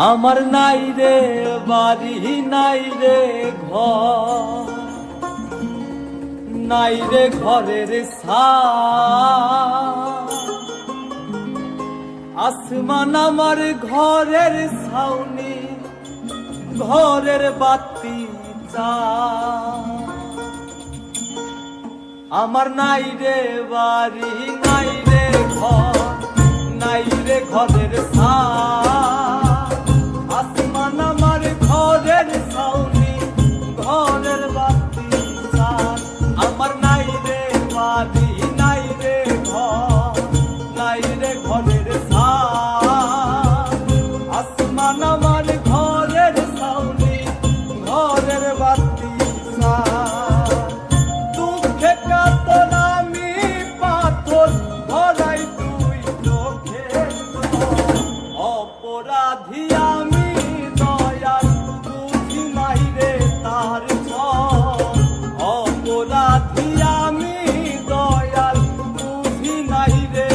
আমার নাই রে বাড়ি নাই রে ঘর, নাই রে ঘরের ছাদ। আসমান আমার ঘরের ছাউনি, ঘরের বাতি চাঁদ। আমার নাই রে বাড়ি নাই রে ঘর, নাই রে ঘরের ছাদ। আসমান আমার ঘরের ছাউনি, ঘরের বাতি চাঁদ। আমার নাই রে বাড়ি নাই রে ঘর, নাই রে ঘরের ছাদ। আসমান আমার ঘরের ছাউনি, ঘরের বাতি চাঁদ। দুঃখে কাতর আমি পাথর ভরাই তুই চোখে, অপরাধী আমি দয়াল বুঝি নাই রে তার ছল। অপরাধী আমি দয়াল বুঝি নাই রে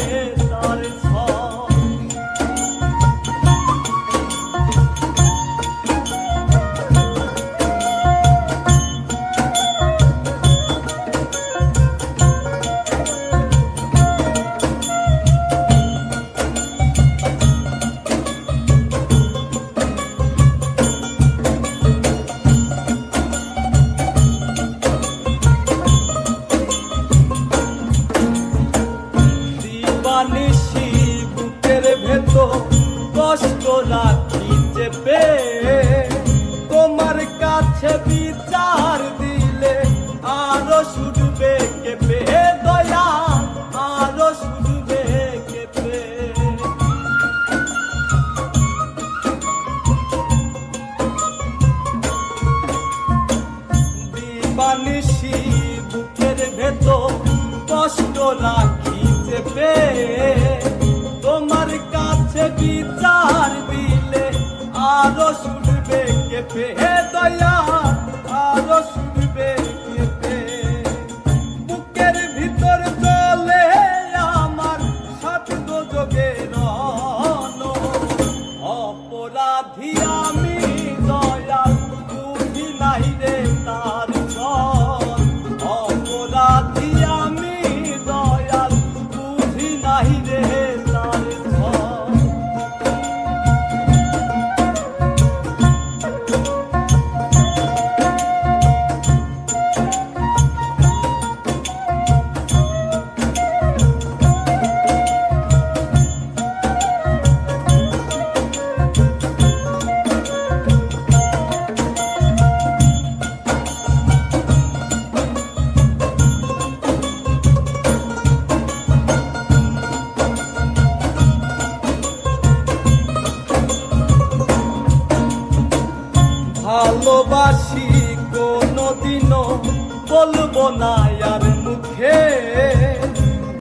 তার ছল। নিশি বুকের ভেতর কষ্ট রাখি চেপে, তোমার কাছে বিচার দিলে আরো শুনবে কেঁপে দয়া, আরো শুনবে কেঁপে। দিবানিশি বুকের ভেতর কষ্ট রাখি চেপে, তোমার কাছে বিচার দিলে আরো শুনবে কেঁপে দয়া, আরো শুনবে কেঁপে। বুকের ভিতর চলে আমার সাত যোগের রণ, অপরাধী আমি দয়াল বুঝি নাই রে তার ছল। অপরাধী আমি দয়াল বুঝি নাই রে তার ছল। ভালোবাসি কোনদিনও বলবো না আর মুখে,